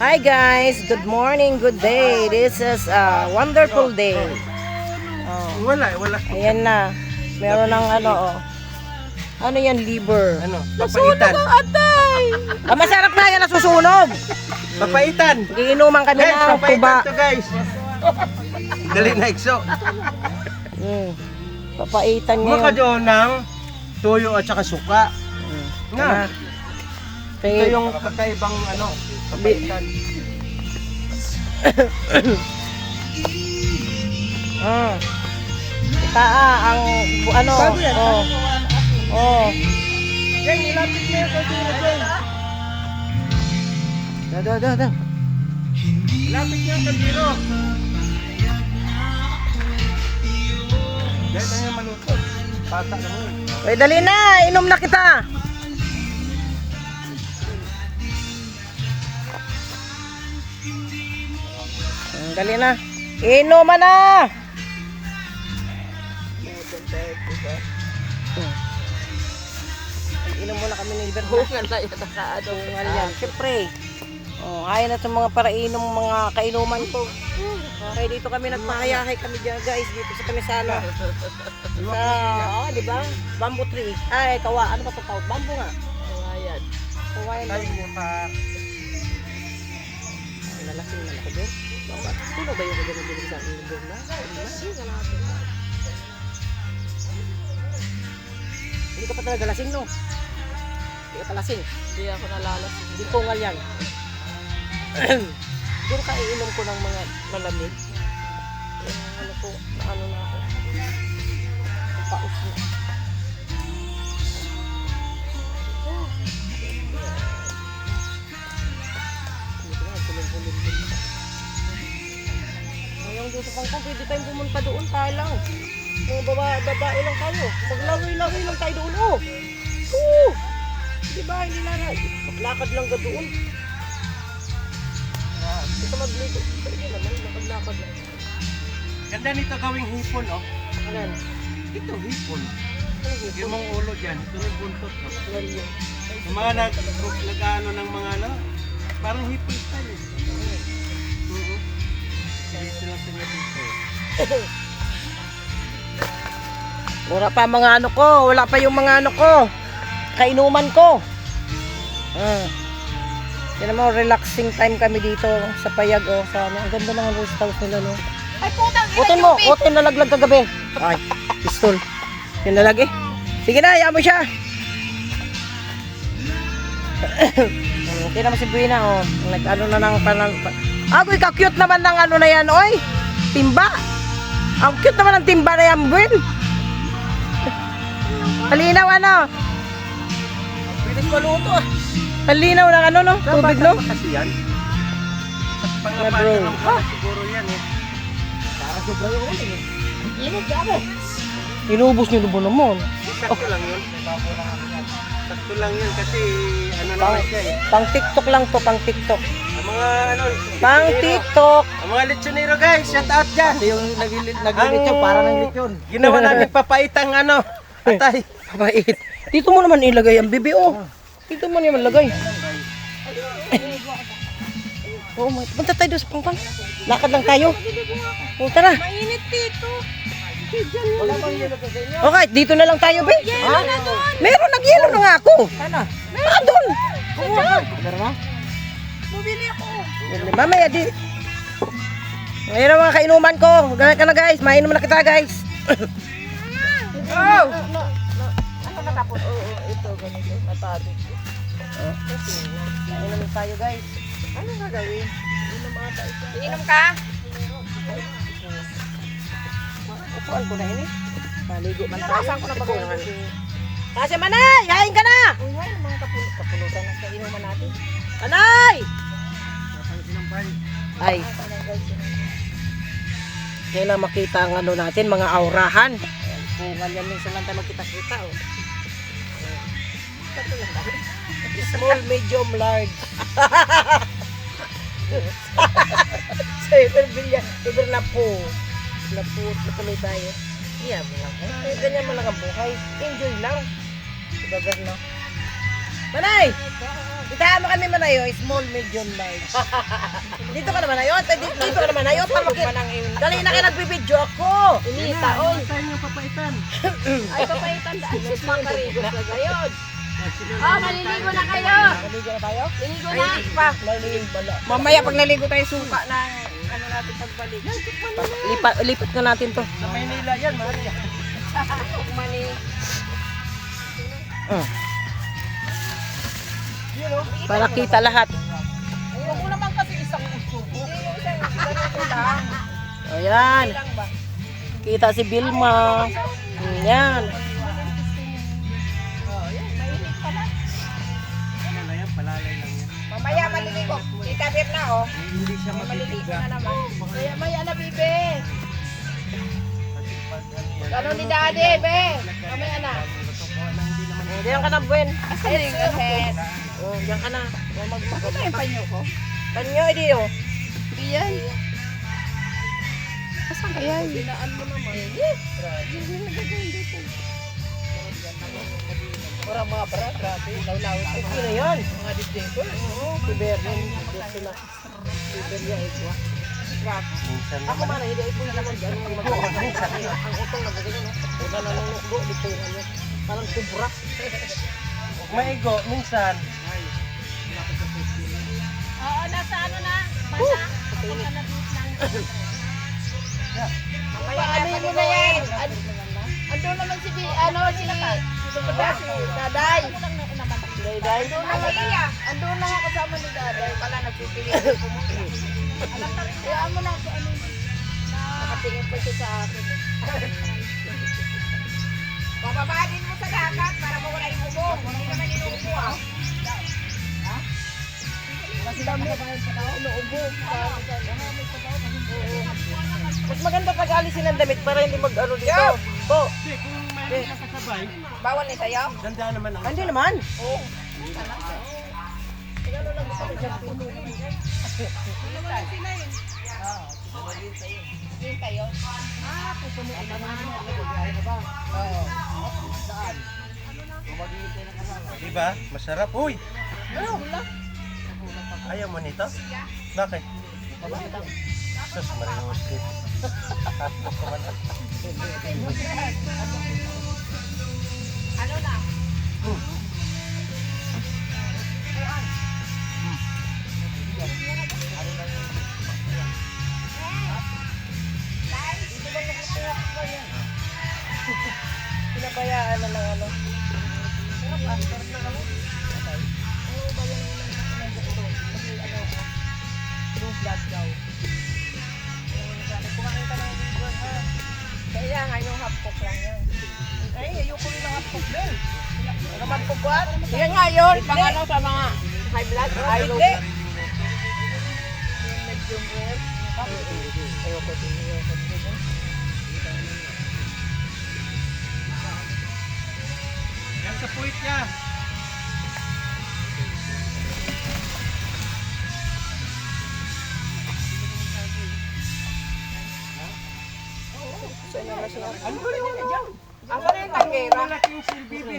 Hi guys, good morning, good day. This is a wonderful day. Wala. Ayan na. Meron ng ano, oh. Ano yan, liver? Ano? Nasunog Papaitan. ang atay! Masarap na yan, nasusunog! Papaitan. Giinuman kami Guys, ng tuba. papaitan to guys. Dali na ikso. Papaitan niya Maka yun. doon ng tuyo at saka suka. Na. Na. Ito yung kakaibang ano, papaitan. Ang ano, Bago yan. oh. Yan, ilapit mo yung kaldero dyan. Da. Ilapit niyo yung kaldero. Dahil tayo maluto. Pata lang yun. Uy, dali na, inom na kita. Dali na. Inuman na. Inom muna kami ng liver. Hungal na yun. Hungal yan. Siyempre. Oh, ayaw na itong mga parainom, mga kainuman ko. Okay, dito kami nagpahayahay kami dyan guys. Dito sa kami sana. Di ba? Bamboo tree. Ay, ano ba ito tawag? Bamboo nga. Kawayan. Kawayan. Tayo mo pa. Nalasing na ako din. Sino ba yung nagbibilig sa akin doon na? Hindi ka pa talaga lasing, no? Hindi ka pa lasing. Hindi ako nalalasing. Hindi ko ngal yan. Doon ka iinom ko ng mga malamig. Ano ko, ano na ako. Paus na. Ngayon doon sa Pangkong, pwede tayong pumunta doon, tayo lang. Mga babae lang tayo. Maglaway-laway lang tayo doon, oh. Oo. Di ba, hindi lang. Maglakad lang ka doon. Ito magligo. Pwede naman, maglakad lang. Ganda nito gawing hipon, oh. Anan? Ito, hipon. Ano yun? Yung mong ulo dyan, ito yung buntot, no? Anan yun? Yung mga nag-ano ng mga ano, parang hipon style, eh. Dito lang sila dito. Wala pa mga ano ko. Wala pa yung mga ano ko. Kainuman ko. Yan naman, relaxing time kami dito sa Payag, oh. Sa ano. Ang ganda ng rest house nila, no? Ay, putang ina, Utin mo, Yupi! utin nalaglag kagabi. Ay, pistol. Yung nalag eh. Sige na, hayaan mo siya. Okay naman si Buena, oh. Nag-ano na ng Agoy, ka-cute naman ng ano na yan, oy. Timba. Ang cute naman ng timba na yan, Buen. Halinaw, ano? Pinis maluto, ah. Halinaw ng ano, no? Tubig, no? Kasi yan. At Na, bro. pangapain naman pala siguro yan, eh. Para sobra yung ulo, eh. Inubos niyo lubo naman. Sakto lang yun. Sakto lang yun kasi ano naman siya, eh. Pang TikTok lang to, pang TikTok. Ang mga ano, Pang lechonero. TikTok. Ang mga lechonero guys, shout out dyan. Yung naglilitsyon, para ng litsyon. Ginawa namin papaitang ano, atay. Mabait. Dito mo naman ilagay ang bibi, oh. Dito mo naman ilagay. Oh, punta tayo doon sa Pangpang. Lakad lang tayo. Punta na. Mainit dito. Wala bang yelo sa inyo? Okay, dito na lang tayo, be. Yelo na doon. Meron, nag-yelo na nga ako. Sana. Doon. Kumuha ka. Meron na? Bumili ako. Mamaya, di. Ngayon ang mga kainuman ko. Ganyan ka na, guys. Mainom na kita, guys. Oh! Ano natapos? Oo, ito. Ganito. Natapos. Mainom tayo, guys. Ano gagawin? Iinom ka? Upuan ko na ini. Maligo man tayo. Narasan ko na ba Upuan. ganun? Kasi manay, yain ka na. Uy, wala mga kapulutan ng kainuman natin. Manay! Ay, kailan makita ang ano natin, mga aurahan. Pungan yan minsan lang tayo magkita-kita. Oh. Small, medium, large. So, iber na po. Natuloy tayo. Iya mo lang. Ganyan mo lang ang buhay. Enjoy lang. Diba, no? Manay! Itaan mo kami Manay, oh. Small, medium, large. Dito ka naman ayon. Dito ka naman ayon. Dali na kayo nagbibidyo ako. Inita, oy. Tayo yung papaitan. Ay, papaitan daan. Sus, makarigos na gayon. Oh, maliligo na kayo. Naligo na tayo? Ligo na. Pa. Mamaya pag naligo tayo, suka ng ano natin pagbalik. Lipat ka natin to. Sa Maynila yan, Maria. Mani. Para kita lahat. Huwag mo naman kasi isang usubo. Ganito lang. Ayan. Kita si Vilma. Ayan. Ano na yan, palalay lang yan. Mamaya maliligo. Kita bir na, oh. Hindi siya Maliligo matitigla. na naman. Kaya maya na, bibe. Kasi pag ano yan, Ano ni daddy, be? Mamaya na. hindi naman Diyan ka na, Buen. Asan yung suhet? Oh, diyan ka na. Bakit yung panyo ko? Kanyo, hindi oh. Biyan. Asan kaya yun? Binaan mo naman. Para mga bra, grabe. Lawlaw sa Sino yun? mga dictator. Oo, si Berlin. Dito sila. Si Berlin, ito. minsan Ako naman. man, hindi ipon naman dyan. Ang utong nagaganyan, no? Una na nung nukdo, dito ano. Parang kubra. Maigo, minsan. Oo, nasa ano na? Bana? Ako na nabit lang. Mamaya ano mo na yan? Andun naman si si Daday. Day-day. Andun na nga kasama ni Daday. Pala nagpipili. Kaya mo na kung ano. Nakatingin pa siya sa akin. Bababadin mo sa dagat para mawala yung ubong. Hindi naman inuubo ah. Kasi dami inuubo. Mas maganda pag alisin ang damit para hindi mag-ano dito. Po. Hindi, kung mayroon ka kasabay, Bawal ni sa'yo? ganda naman ang Hindi naman. Oo. Yun kayo? Ah, pupunuin naman. Oo. Diba? Masarap. Uy! Ayaw mo nito? Bakit? Sus, marinos ko. Tapos naman. Ano na? Pinabayaan na lang ano. Kaya nga yung hapkok lang yan. Ay, ayoko rin ng hapok din. Naman po ba? Yan nga yun. Pang ano sa mga high blood, high low. Hindi. Ayoko din. Yan sa puwit niya. Ano ba yun? Asan na yung tanggera? Malaki yung silbibi.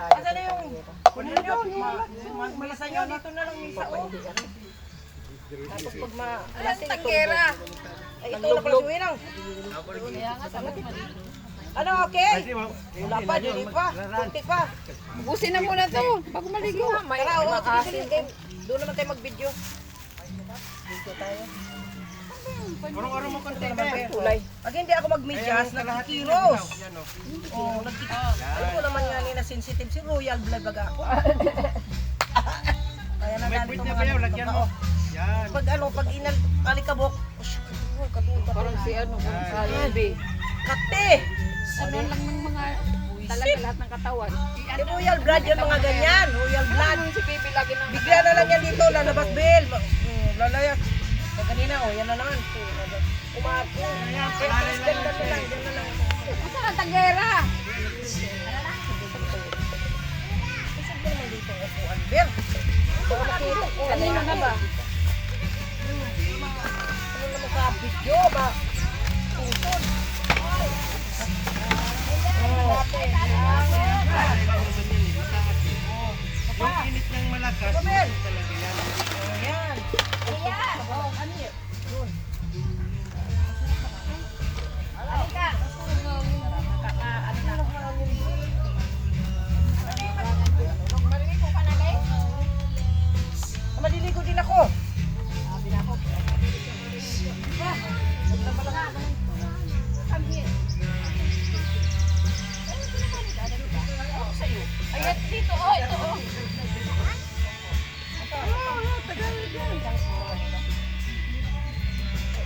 Asan na yung... Kunin nyo, yung malasa nyo, dito na lang minsa o. Tapos pag Asan yung tanggera? ay ito na pala si Winang. Ano, okay? Wala pa, hindi pa. Kunti pa. Busin na muna to. Bago maligo. Tara, oo, sige. Doon naman tayo mag-video. Dito tayo. Orong-orong mo konti. Kulay. Pag hindi ako mag-medyas, nagkikiros. Yan o. Oo, alam ko naman nga na sensitive si Royal Blood baga ako. Kaya na May dali puwit itong niya mga ba yun? Lagyan mo. Yan. Pag ano, pag alikabok, Parang si ano, sa Lubi. kate! Ano lang ng mga talaga lahat ng katawan. Si Royal Blood yan mga ganyan, Royal Blood. Ano si Bibi lagi ng Bigla na lang yan dito, lalabas Bill. Lalaya. Pag kanina, yan na naman. Umapo. Extend na lang, yan na lang. Asan ang tanggera? Isip ko naman dito, upuan, Bill. Kanino na ba? Ano naman sa video ba? Tungkol.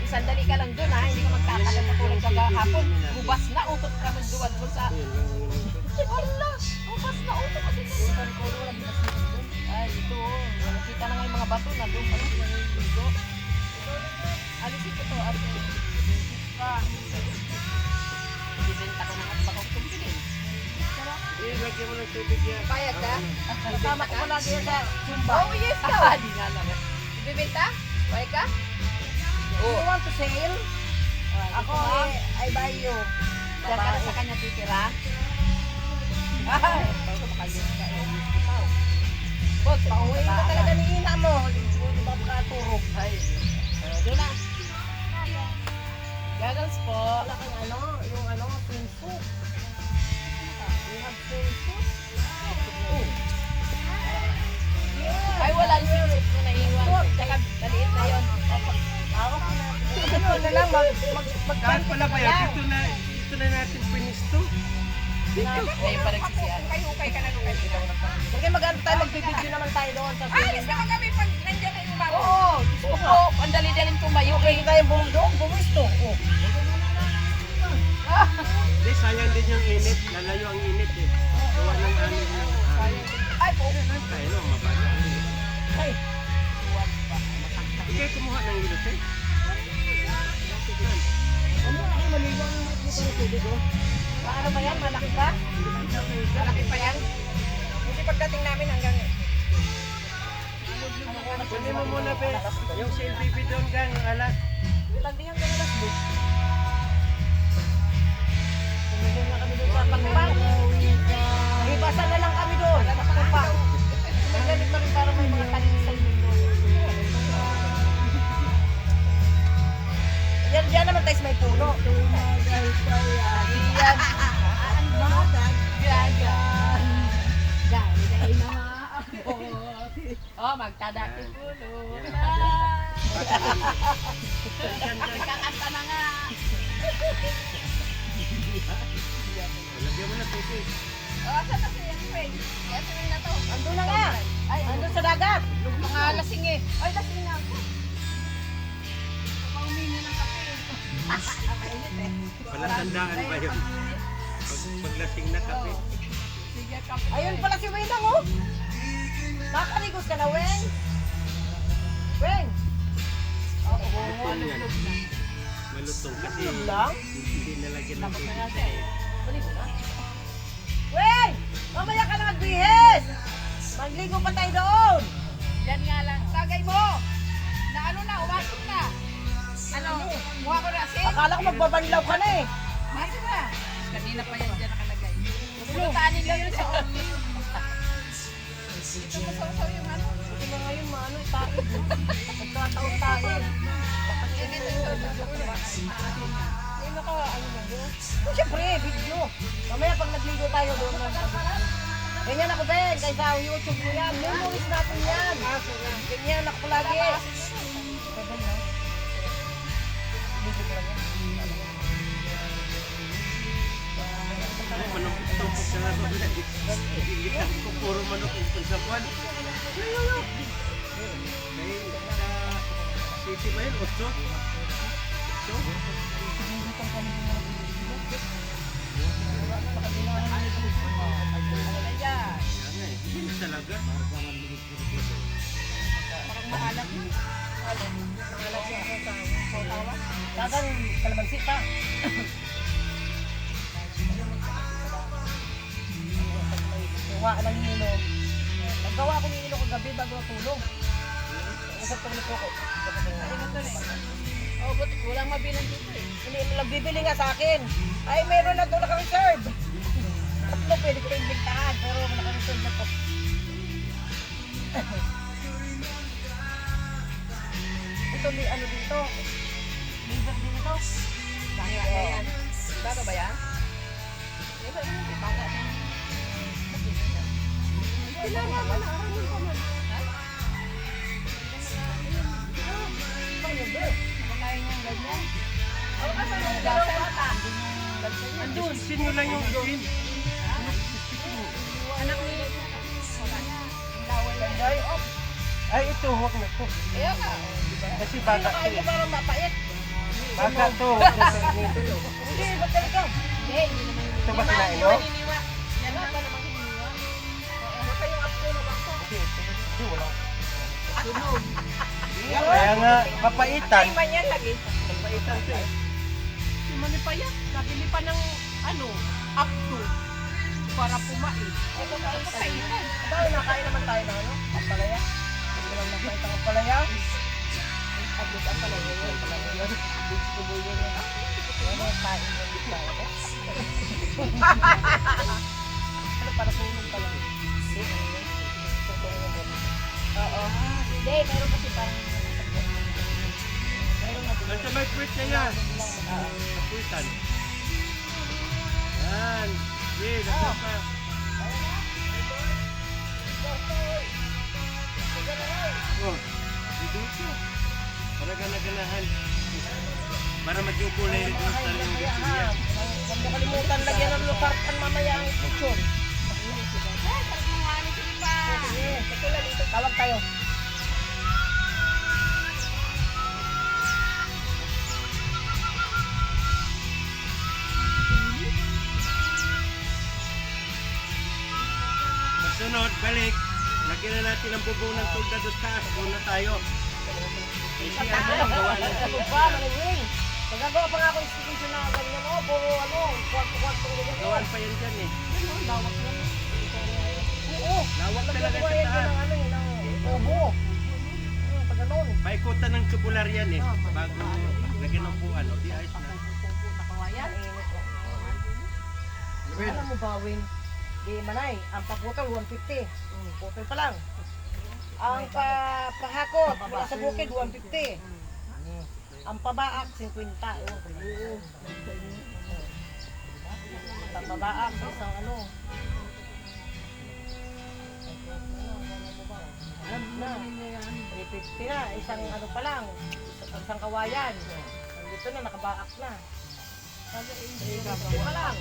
Sandali ka lang doon ha, hindi ka magtatagal na tulad kagahapon. Bubas na, utot ka ng duwan mo sa... Wala! Bubas na, utot ka din. Ay, ito oh. Nakita na nga yung mga bato na doon pa lang yung ligo. Alisin ko to, ate. Ibenta ko na nga baka ko bilhin. Lagyan mo ng tubig yan. Bayad ka? Kasama ko lagi yan sa Zumba. Oh, yes ka! Di nga lang. Ibibenta? Bayad ka? You want to sale? Ako I buy you. Diyan ka na sa kanya titira? Ay, Bago makayos ka eh. Bot, pauwi ka talaga ni Ina mo. Hindi ba makaturog? Ay, doon na. Goggles po. Wala kang yung swimsuit. You have swimsuit? Ay, wala yung swimsuit mo na iwan. Tsaka, maliit na yun. Ako ano na lang, Saan pala ba yan? Dito na natin pinisto. Ngayon pa nagsisiyan. Ukay ka na nung kayo. Sige, mag-ano tayo, magbibideo naman tayo doon sa Ay, swimming. gusto ko kami pag nandiyan na yung bago. Oo, Gusto ko, ang dali-daling tumayo. okay tayong bumundong, bumisto. Oh. Hindi, sayang din yung init. Lalayo ang init eh. Gawa ng ano yung Ay, po. Kaya no, mababa ang init. Ay, Ikay kumuha ng ilot eh. ano na kayo maliwang dito ng tubig, oh. Ano ba yan? Malaki ba? Malaki pa yan? Hindi pagdating namin hanggang... Kunin mo muna be. Yung CLBB doon gang, yung alas. Landi yung ganalas doon. Tumigil na kami doon sa pangpang. Hibasan na lang kami doon. Pangpang. Magalit pa rin para may mga kalisan doon. Yan naman tayo sa may puno. Yan. Oh, magtadaki pulo. Kakanta na nga. Lagyan mo na tubig. Oh, saan na siya? Friend? Yan siya na to. Andun na nga. Ay, Andun sa dagat. mga lasing eh. Ay, lasing na ako. Paumingi ng kape. Mainit eh. Palatandaan ba yun? Paglasing na kape. Sige, kape. Ayun pala si Wendang, oh. Nakaligos ka na, Weng. Weng. Malutong yan. Malutong kasi Malutong lang? hindi nalagyan ng tubig. Maligo na. Weng! Mamaya ka na magbihis! Magligo pa tayo doon! Yan nga lang. Tagay mo. Na ano na, umasok na. Ano? Mukha ko na asin. Akala ko magbabanlaw ka na eh. Masok na. Kanina pa yan dyan nakalagay. Pulutanin lang yun sa only. Ito masaw-saw yung ano. Buti na ngayon, maano, tayo. Nagkataon tayo. Ay, naka, ano ba yun? Oh, siyempre, video. Mamaya pag nagligo tayo doon. Ganyan ako din, kaysa sa YouTube ko yan. Memories natin yan. Ganyan ako lagi. Ay, manok-tumpok ka na ba? Igitan ko puro manok yung sa buwan. May city ba yun? 8? 8? Hindi talaga. Parang mahalap yun. Dagang kalamansi pa. Gawa ng hilo. Naggawa ko ng hilo kagabi bago matulog. Isang tuloy ko. Oh, buti walang mabilang dito eh. Hindi nagbibili nga sa akin. Ay, meron na doon naka-reserve. Tatlo pwede ko rin bigtahan, pero naka-reserve na to. Ito, ano dito? Liver din ito. Banga yan. Bago ba yan? Di ba yun? Banga yan. Kailangan mo na, aranin ko man. Ha? Liver. Kumakain niyang ganyan. Ano ka sa mga Gasan. Andun, sinyo lang yung gin. Anak ni... Lawal lang. Ay, oh. Ay, ito, huwag na to. Ayaw ka. Kasi baga Pinakain ko to eh. parang mapait. Baka to. Hindi, ba't ganito? Hindi, hindi naman. Ito ba kinain mo? Maniniwa. Yan ba naman hiniwa? Baka yung apto na bako. Hindi, wala. Sunog. Kaya nga, mapaitan. man yan lagi. Mapaitan to eh. Si Mani pa yan. Nabili pa ng apto. Para pumain. Ito ka ito kainan. Dahil nakain naman tayo ng ano? Ampalaya. Hindi lang nakain ng ampalaya. Abis ampalaya yun. Palaya yun. Abis tuloy yun. Ano yung kain yun dito tayo? Ano para puno pa lang? Hindi. Tutulong mo ba? Oo. Hindi, meron kasi parang Meron na din. Nasa may fruit na yan. Fruitan. Yan. Sige, ganda pa. Oh, dito siya. Para gana-ganahan. Para maging kulay rin yung style yung gusto niya. Huwag mo kalimutan lagyan ng lupartan mamaya ang kitchen. Sige, tawag tayo. Masunod, balik. Lagyan na natin ang bubong ng tulda doon sa taas. Muna tayo. Kasi ano, gawa lang Ano ba, malingling? Magagawa pa nga ako institution na ganyan mo, puro ano, kwarto-kwarto ko ganyan. Gawan pa yan dyan eh. Lawak yan. Oo, Lawak talaga nagagawa sa yan taas. ng ano eh, ng tubo. Pag ganun. Paikutan ng tubular yan eh. Bago lagyan ng buwan, o di ayos na. nakawayan. Alam mo ba, Wing? Di manay, ang paputol 150. Putol pa lang. Ang pahakot mula sa bukid 150. Ang pabaak 50. Ang pabaak sa isang ano. Alam na. 350 na, isang ano pa lang. Isang kawayan. Dito na nakabaak na. Ito pa lang.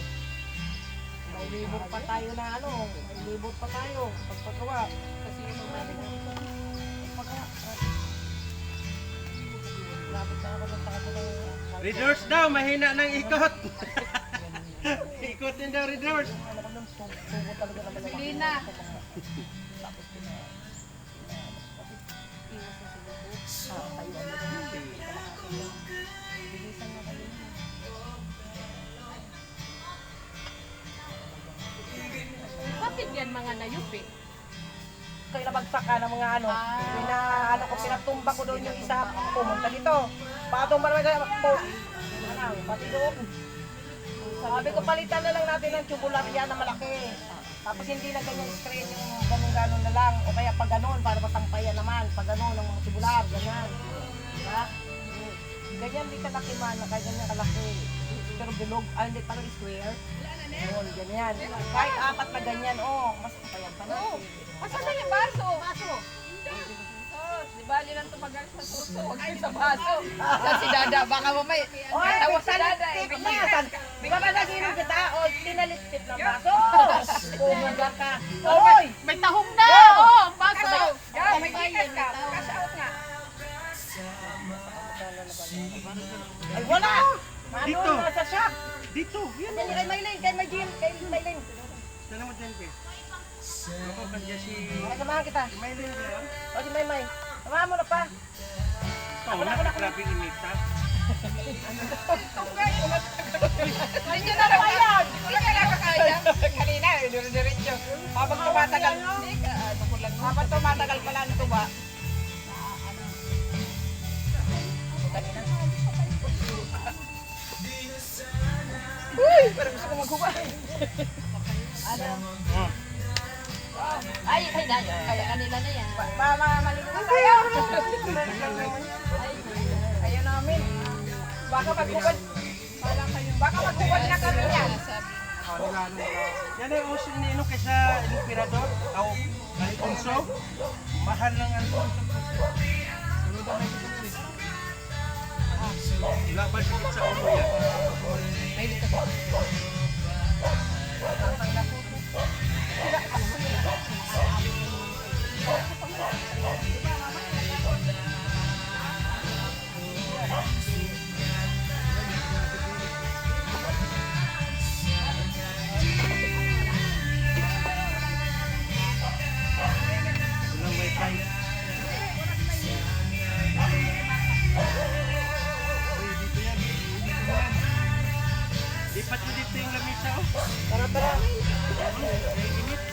May libot pa tayo na ano, may libot pa tayo pagpagawa. Kasi yung paggawa. Lapit na ako sa ako ng Redoors daw, mahina ng ikot. Ikotin daw, redoors. ano ko nung tubo talaga naman. Lina. Bakit yan mga nayupi? Kaya nabagsak ka ng mga ano, ano ko, pinatumba ko doon yung isa, pumunta dito. Patong marami po. Ano, pati doon. Sabi ko, palitan na lang natin ng tubularya na malaki. Tapos hindi na ganyan screen yung ganun-ganun na lang. O kaya pag ganun, para masampayan naman. Pag ganun, ng mga tubular, ganyan. Diba? Ganyan di kalaki man, na ganyan kalaki. Pero bilog, hindi parang square. Yun, ganyan. Kahit apat na ganyan, mas kapayan pa na. Asa na yung baso? Baso. Di ba yun ang tumagal sa suso? Huwag kayo sa baso. Si Dada, baka mamay. Oy, Tawa si Dada. tip na. Di ba ba naginom kita? O, tinalitip ng baso. Pumuga ka. Oy! May tahong na! Oo, ang baso! Yan, may ikas ka. Cash out nga. Ay, wala! Dito. Ano, nasa shop. Dito, yan. Yan, kay Maylin, kay Maylin, kay Maylin. Sana mo dyan, Pe. Ako kanya si... Samahan kita. Si Maylin ba yan? O, si Maymay. Samahan mo na pa. Oo, nakakrabing inita. Hindi nyo na nakakaya! Hindi ka nakakaya! Kanina, diretso. Habang tumatagal, habang tumatagal pala ang tuba. Uy! Parang gusto ko magkuha. Ano? Ay, kaya kanila na yan. Maligo na tayo. Ayaw namin. Baka magkubad. Baka magkubad na kami yan. Yan ay uso ni Ino kaysa Emperador. O, Alfonso. Mahal ng Alfonso. Ano ba may gusto ko? Laban dito sa ulo yan. May dito po.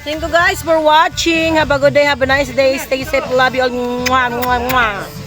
Thank you guys for watching. Have a good day. Have a nice day. Stay safe. Love you all. Mwah, mwah, mwah.